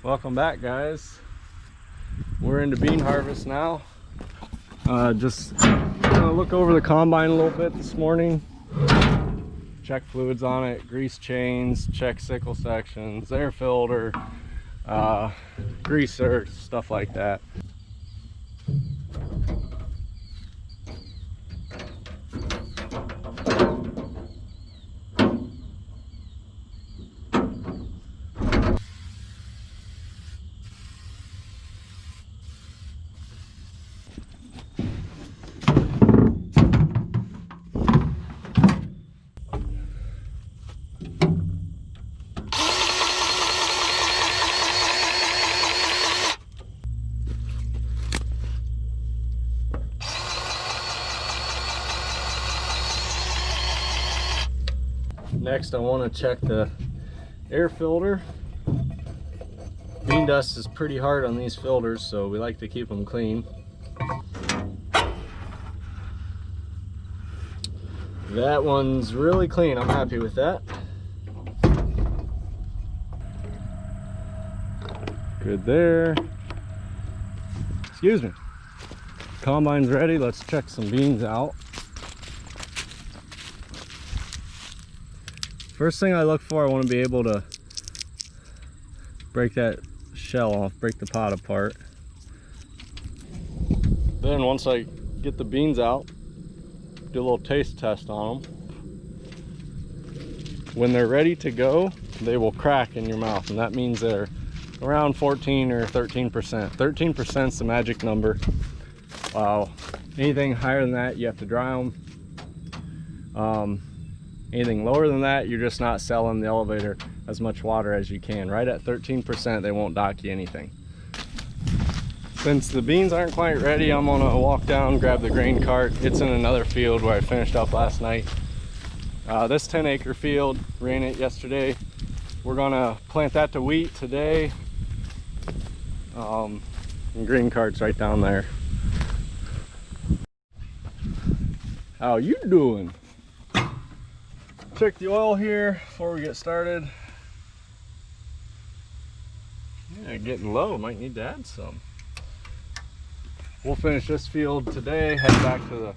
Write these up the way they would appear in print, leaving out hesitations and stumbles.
Welcome back, guys. We're into bean harvest now. Just gonna look over the combine a little bit this morning. Check fluids on it, grease chains, check sickle sections, air filter, greaser, stuff like that. Next, I want to check the air filter. Bean dust is pretty hard on these filters, so we like to keep them clean. That one's really clean. I'm happy with that. Good there. Excuse me. Combine's ready. Let's check some beans out. First thing I look for, I want to be able to break that shell off, break the pod apart. Then once I get the beans out, do a little taste test on them. When they're ready to go, they will crack in your mouth, and that means they're around 14 or 13%. 13% is the magic number. Anything higher than that, you have to dry them. Anything lower than that, you're just not selling the elevator as much water as you can. Right at 13%, they won't dock you anything. Since the beans aren't quite ready, I'm gonna walk down, grab the grain cart. It's in another field where I finished up last night. This 10-acre field, ran it yesterday. We're gonna plant that to wheat today. And green cart's right down there. How you doing? Check the oil here before we get started. Yeah, getting low, might need to add some. We'll finish this field today, head back to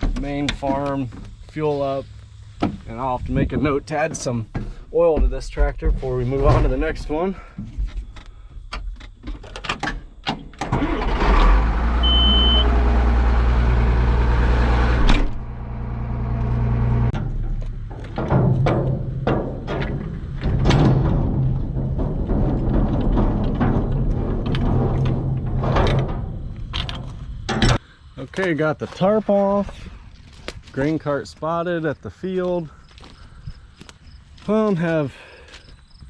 the main farm, fuel up, and I'll have to make a note to add some oil to this tractor before we move on to the next one. Okay, got the tarp off, grain cart spotted at the field. Have,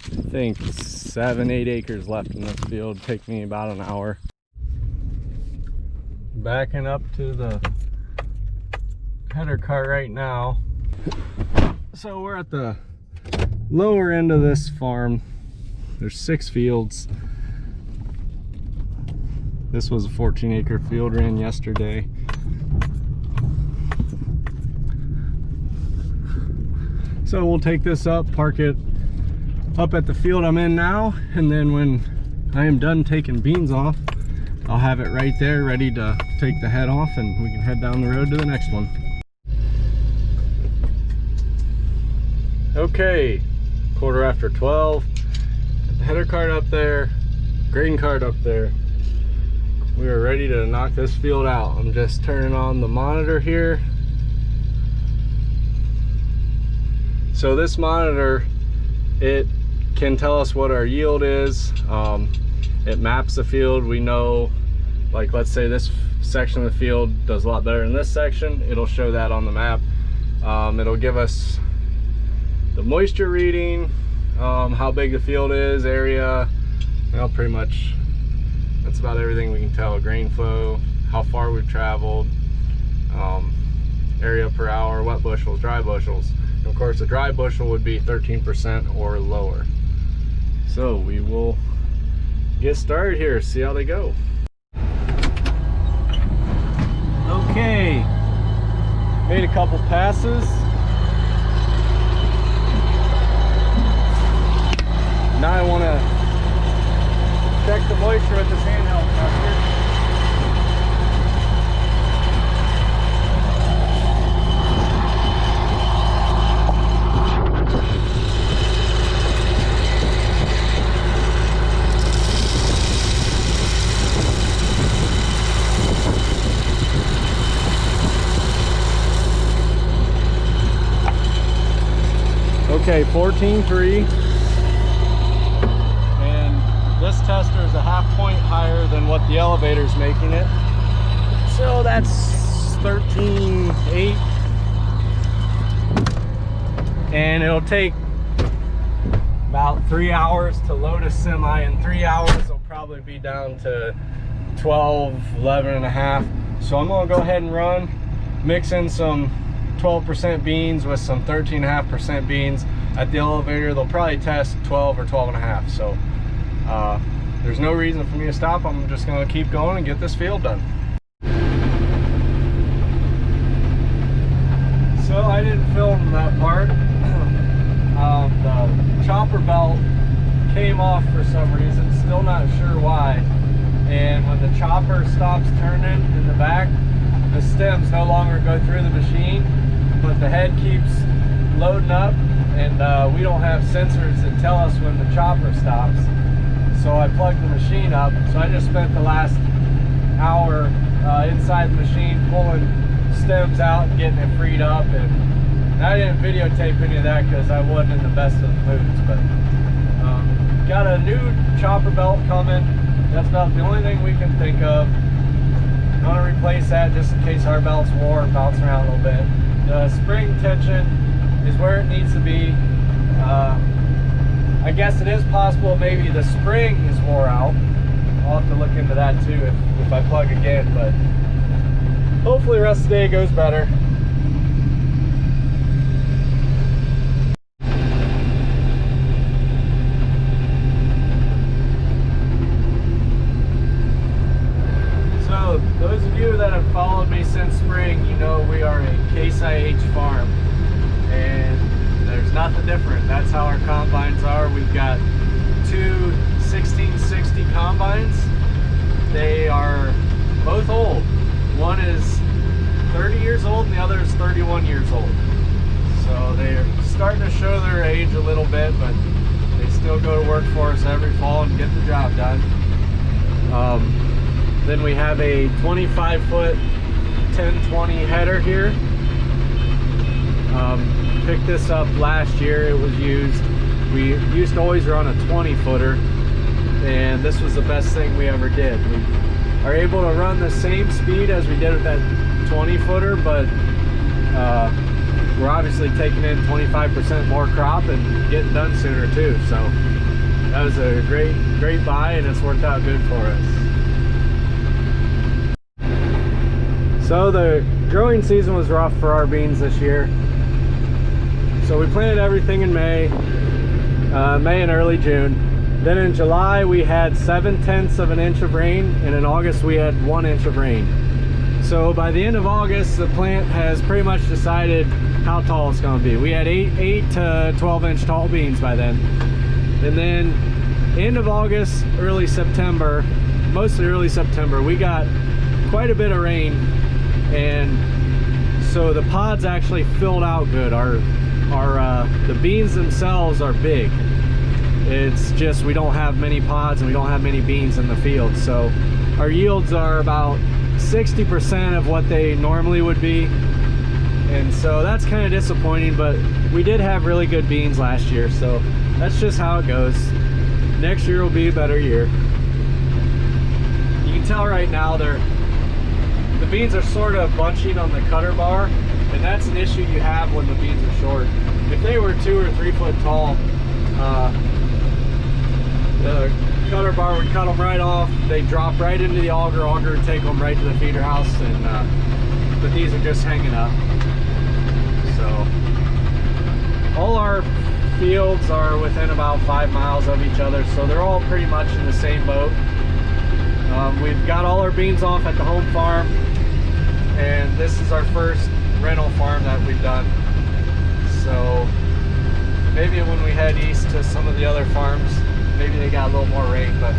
I think, 7-8 acres left in this field. Take me about an hour. Backing up to the header cart right now. So we're at the lower end of this farm. There's 6 fields. This was a 14-acre field, ran yesterday. So we'll take this up, park it up at the field I'm in now, and then when I am done taking beans off, I'll have it right there ready to take the head off, and we can head down the road to the next one. Okay, 12:15. Got the header cart up there, grain cart up there. We are ready to knock this field out. I'm just turning on the monitor here. So this monitor, it can tell us what our yield is. It maps the field. We know, like, let's say this section of the field does a lot better than this section. It'll show that on the map. It'll give us the moisture reading, how big the field is, area, well, pretty much that's about everything we can tell. Grain flow, how far we've traveled, area per hour, wet bushels, dry bushels. And of course, the dry bushel would be 13% or lower. So we will get started here, see how they go. Okay, made a couple passes. Now I want to Check the moisture with this handheld tester. Okay, 14.3. This tester is a half point higher than what the elevator's making it. So that's 13.8. And it'll take about 3 hours to load a semi. In 3 hours, it'll probably be down to 12, 11 and a half. So I'm gonna go ahead and run, mix in some 12% beans with some 13.5% beans. At the elevator, they'll probably test 12 or 12 and a half. So there's no reason for me to stop. I'm just gonna keep going and get this field done. So I didn't film that part. The chopper belt came off for some reason, still not sure why. And when the chopper stops turning in the back, the stems no longer go through the machine, but the head keeps loading up, and we don't have sensors that tell us when the chopper stops. So I plugged the machine up. So I just spent the last hour inside the machine pulling stems out and getting it freed up. And I didn't videotape any of that because I wasn't in the best of the moods. But got a new chopper belt coming. That's about the only thing we can think of. I'm gonna replace that just in case our belt's wore and bounce around a little bit. The spring tension is where it needs to be. I guess it is possible maybe the spring is wore out. I'll have to look into that too if I plug again, but hopefully the rest of the day goes better. So those of you that have followed me since spring, you know we are a Case IH farm, and there's nothing different. That's how our combines are. We've got two 1660 combines. They are both old. One is 30 years old and the other is 31 years old. So they're starting to show their age a little bit, but they still go to work for us every fall and get the job done. Then we have a 25-foot 1020 header here. Picked this up last year. It was used. We used to always run a 20-footer, and this was the best thing we ever did. We are able to run the same speed as we did with that 20-footer, but we're obviously taking in 25% more crop and getting done sooner too. So that was a great buy, and it's worked out good for us. So the growing season was rough for our beans this year. So we planted everything in May and early June. Then in July we had 7/10 of an inch of rain, and in August we had 1 inch of rain. So by the end of August, the plant has pretty much decided how tall it's going to be. We had 8 to 12 inch tall beans by then. And then end of August, early September, mostly early September, we got quite a bit of rain, and so the pods actually filled out good. The beans themselves are big. It's just we don't have many pods and we don't have many beans in the field. So our yields are about 60% of what they normally would be. And so that's kind of disappointing, but we did have really good beans last year. So that's just how it goes. Next year will be a better year. You can tell right now the beans are sort of bunching on the cutter bar, and that's an issue you have when the beans are short. If they were 2 or 3 foot tall, the cutter bar would cut them right off. They drop right into the auger would take them right to the feeder house, and but these are just hanging up. So all our fields are within about 5 miles of each other, so they're all pretty much in the same boat. We've got all our beans off at the home farm, and this is our first rental farm that we've done. So maybe when we head east to some of the other farms, maybe they got a little more rain, but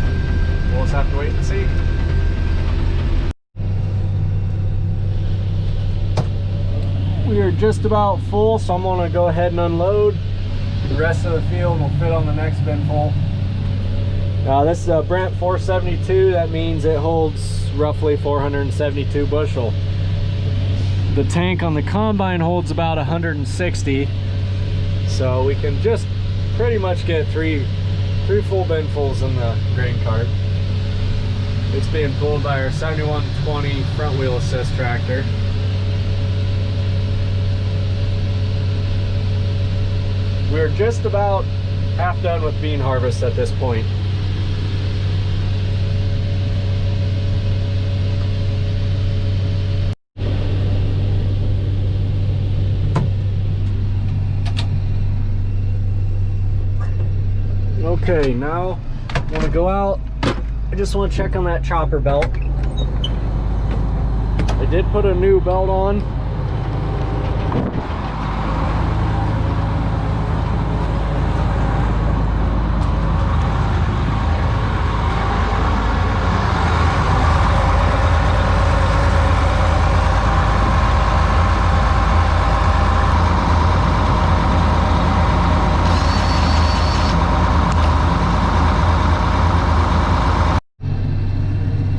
we'll just have to wait and see. We are just about full, so I'm gonna go ahead and unload. The rest of the field will fit on the next bin full. This is a Brent 472. That means it holds roughly 472 bushel. The tank on the combine holds about 160, so we can just pretty much get three full binfuls in the grain cart. It's being pulled by our 7120 front wheel assist tractor. We're just about half done with bean harvest at this point. Okay, now I'm gonna go out. I just want to check on that chopper belt. I did put a new belt on.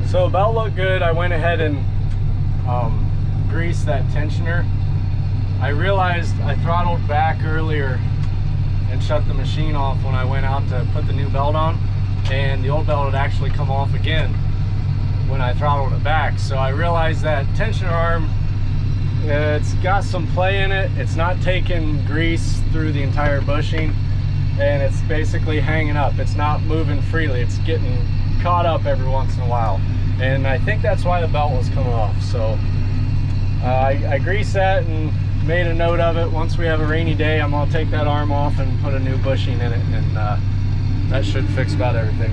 So belt looked good. I went ahead and greased that tensioner. I realized I throttled back earlier and shut the machine off when I went out to put the new belt on, and the old belt had actually come off again when I throttled it back. So I realized that tensioner arm, it's got some play in it. It's not taking grease through the entire bushing, and it's basically hanging up. It's not moving freely. It's getting caught up every once in a while, and I think that's why the belt was coming off. So I greased that and made a note of it. Once we have a rainy day, I'm gonna take that arm off and put a new bushing in it, and that should fix about everything.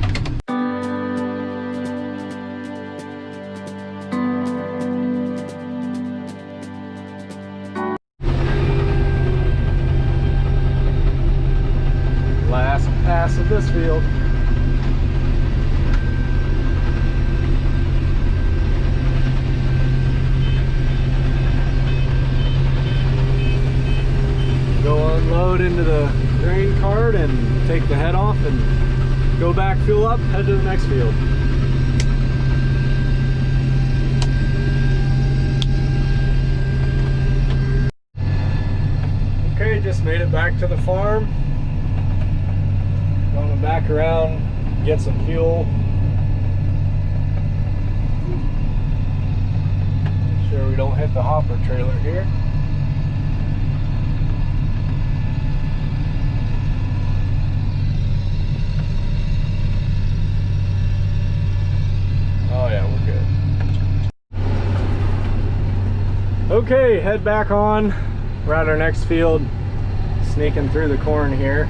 Last pass of this field. Go unload into the grain cart and take the head off and go back, fuel up, head to the next field. Okay, just made it back to the farm. Going back around, get some fuel. Make sure we don't hit the hopper trailer here. Oh yeah, we're good. Okay, head back on. We're at our next field, sneaking through the corn here.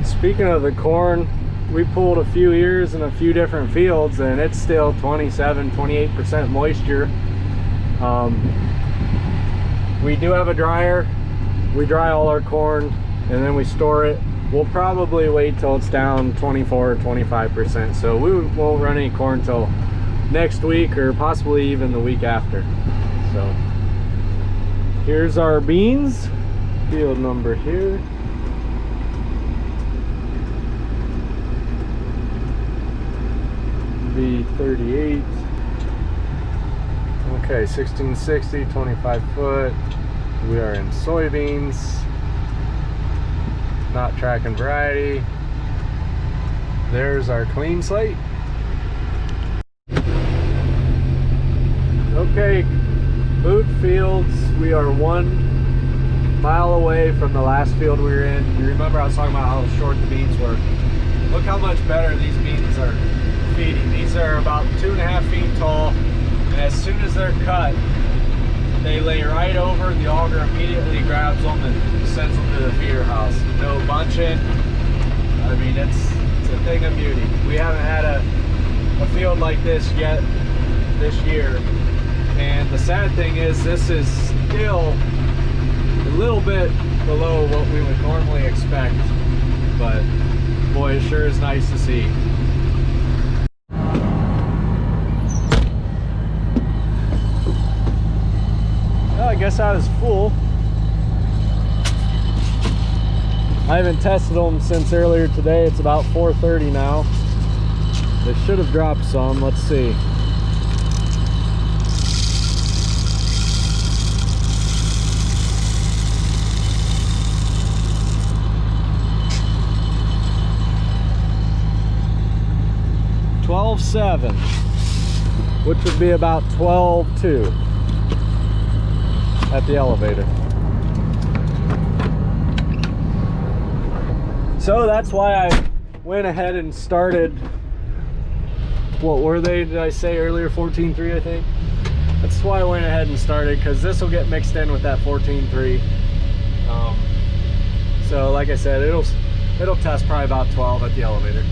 Speaking of the corn, we pulled a few ears in a few different fields, and it's still 27-28% moisture. We do have a dryer. We dry all our corn and then we store it. We'll probably wait till it's down 24-25%, so we won't run any corn till next week or possibly even the week after. So here's our beans, field number here. B38. Okay, 1660, 25 foot. We are in soybeans, not tracking variety. There's our clean slate. Okay, boot fields. We are 1 mile away from the last field we were in. You remember I was talking about how short the beans were. Look how much better these beans are feeding. These are about 2.5 feet tall, and as soon as they're cut, they lay right over. The auger immediately grabs them and sends them to the feeder house. No bunching. I mean, it's a thing of beauty. We haven't had a field like this yet this year, and the sad thing is this is still a little bit below what we would normally expect, but boy, it sure is nice to see. guess that is full. I haven't tested them since earlier today. It's about 4:30 now. They should have dropped some. Let's see. $12.7, which would be about $12.2 at the elevator. So that's why I went ahead and started, what were they, did I say earlier, 14.3 I think? That's why I went ahead and started, because this will get mixed in with that 14.3. So like I said, it'll test probably about 12 at the elevator.